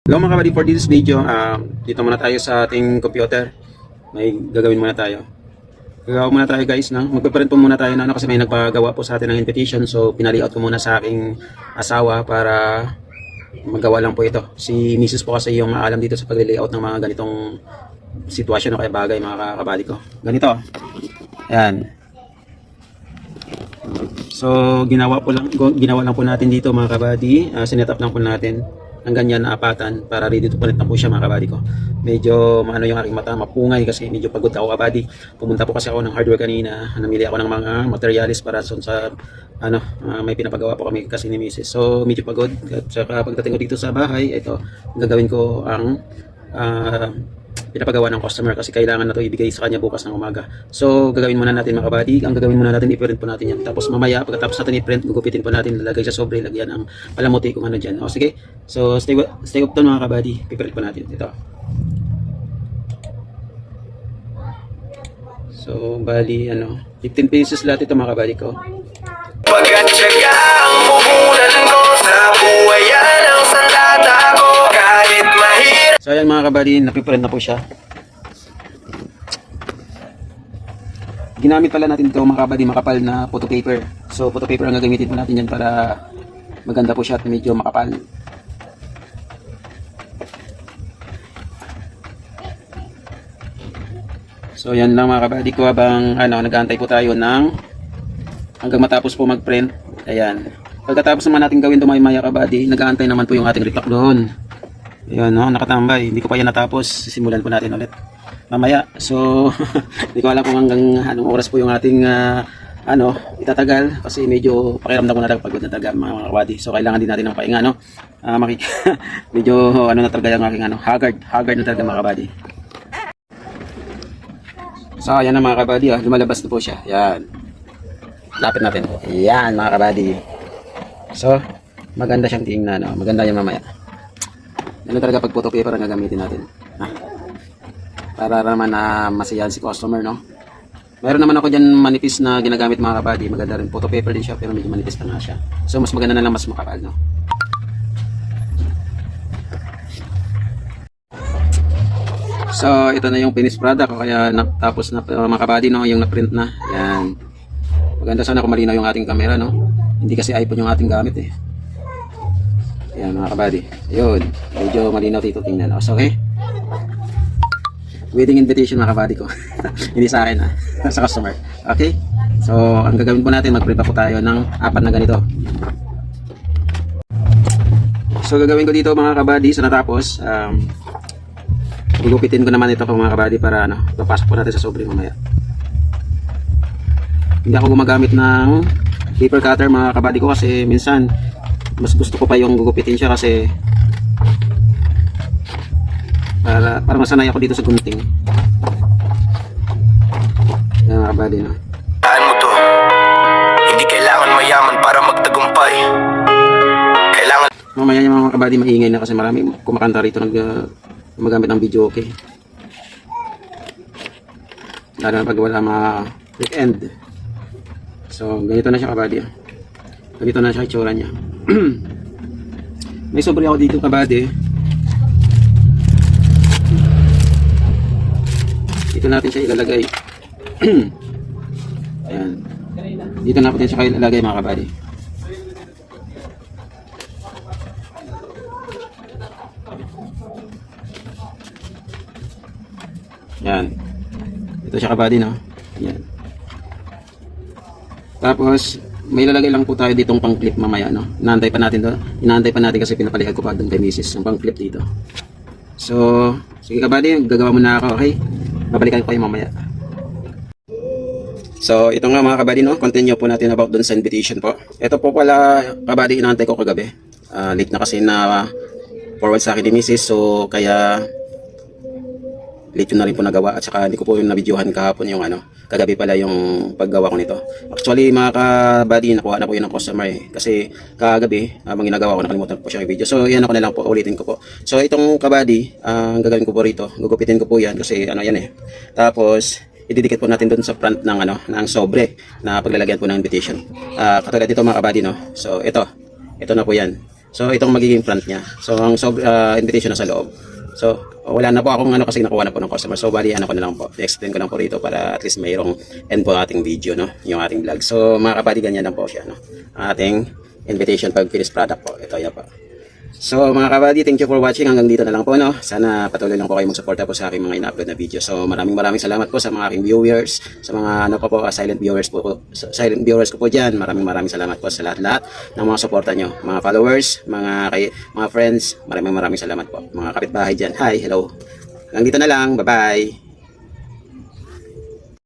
Hello mga kabady, for this video, dito muna tayo sa ating computer. May gagawin muna tayo. Gagawa muna tayo guys, no? Magpiprint po muna tayo na kasi may nagpagawa po sa atin ng invitation. So pinalayout ko muna sa aking asawa para magawa lang po ito. Si Mrs. po kasi yung maalam dito sa pag-layout ng mga ganitong sitwasyon o kaya bagay mga kabady ko. Ganito. Ayan. So ginawa lang po natin dito mga kabady. Sinet up lang po natin ng ganyan na apatan para ready to print na po siya mga kabady ko. Medyo maano yung aking mata, mapungay kasi medyo pagod ako kabady. Pumunta po kasi ako ng hardware kanina, namili ako ng mga materials para sa may pinapagawa po kami kasi ni Mrs. So medyo pagod at saka pagdating ko dito sa bahay, ito gagawin ko ang pinapagawa ng customer kasi kailangan na to ibigay sa kanya bukas ng umaga. So gagawin muna natin mga kabady, ang gagawin muna natin i-print po natin yan. Tapos mamaya pagkatapos natin i-print, gugupitin po natin, lalagay sa sobre, lagyan ang palamuti kung ano dyan. O sige, so stay up to mga kabady, i-print po natin ito. So bali 15 pesos lahat ito mga kabady ko. Pagkatsaga ang puhunan ko sa buhayan ang sandata ko kahit mahirap. So ayan mga kabady, napiprint na po siya. Ginamit pala natin ito mga kabady, makapal na photo paper. So photo paper ang gagamitin po natin yan para maganda po siya at medyo makapal. So yan lang mga kabady ko habang nag-aantay po tayo ng hanggang matapos po mag-print. Ayan. Pagkatapos naman natin gawin ito maya kabady, nag-aantay naman po yung ating restock doon. Ayan, nakatambay. Hindi ko pa yan natapos. Sisimulan po natin ulit mamaya. So, hindi ko alam kung hanggang anong oras po yung ating itatagal. Kasi medyo pakiramdam ko na pagod na talaga mga kabady. So, kailangan din natin ng pahinga, medyo na talaga yung aking haggard na talaga mga kabady. So, ayan na mga kabady. Lumalabas na po siya. Ayan. Lapit natin. Ayan mga kabady. So, maganda siyang tingnan. Maganda yan mamaya. Ano talaga pag photo paper ang gagamitin natin. Para naman na masiyahan si customer, no? Meron naman ako dyan manipis na ginagamit mga kabady. Maganda rin. Photo paper din siya pero medyo manipis na nga siya. So, mas maganda na lang mas makapal, no? So, ito na yung finished product. O kaya tapos na mga kabady, no? Yung na-print na. Yan. Maganda sana kung malinaw yung ating camera, no? Hindi kasi iPhone yung ating gamit, eh. Ayan mga kabady. Ayun. Medyo malinaw dito tingnan. So, okay. Wedding invitation mga kabady ko. Hindi sa akin sa customer. Okay. So, ang gagawin po natin, mag-print po tayo ng 4 na ganito. So, gagawin ko dito mga kabady sa natapos. Gugupitin ko naman ito mga kabady para papasok po natin sa sobre mamaya. Hindi ako gumagamit ng paper cutter mga kabady ko kasi minsan mas gusto ko pa yung gugupitin siya kasi para masanay ako dito sa gunting. Yan mga kabady, no? Taan mo to. Hindi kailangan mayaman para magtagumpay. Kailangan Mamaya yung mga kabady maingay na kasi marami kumakanta rito gumagamit ng video, okay? Lalo na pag wala mga weekend. So ganito na siya kabady. Ganito na siya itsura niya. May sobre ako dito kabady. Dito natin siya ilalagay. Ayan. Dito natin siya ilalagay mga kabady. Ayan. Ito siya kabady, no? Ayan. Tapos may lalagay lang po tayo ditong pang clip mamaya, no? Inaantay pa natin to. Inaantay pa natin kasi pinapalihan ko pa doon kay Mrs. yung pang clip dito. So, sige kabady, gagawa muna ako, okay? Babalikan ko kayo mamaya. So, ito nga mga kabady, no? Continue po natin about doon sa invitation po. Ito po pala kabady, inaantay ko kagabi. Late na kasi na forward sa akin ni Mrs. So, kaya late yun na rin po nagawa at saka hindi ko po yung nabidyohan kahapon yung kagabi pala yung paggawa ko nito. Actually mga kabady, nakuha na po yun ng customer kasi kagabi habang ginagawa ko nakalimutan po siya yung video. So yan ako na lang po, ulitin ko po. So itong kabady, ang gagawin ko po rito, gugupitin ko po yan kasi yan tapos ididikit po natin doon sa front ng sobre na paglalagyan po ng invitation. Katulad dito mga kabady, no? So ito na po yan. So itong magiging front niya. So ang invitation na sa loob. So wala na po akong ano kasi nakuha na po ng customer. So bali ano ko na lang po. I-explain ko lang po rito para at least mayroong end po ating video, no, yung ating vlog. So mga kabady, ganyan lang po siya, no. Ating invitation pag finished product po. Ito yan po. So mga kabady, thank you for watching. Hanggang dito na lang po, no. Sana patuloy lang po kayo magsuporta po sa aking mga ina-upload na video. So maraming salamat po sa mga aking viewers, sa mga ano ko po, silent viewers ko po diyan. Maraming salamat po sa lahat ng mga suporta nyo, mga followers, mga friends. Maraming salamat po. Mga kapitbahay diyan. Hi, hello. Hanggang dito na lang. Bye-bye.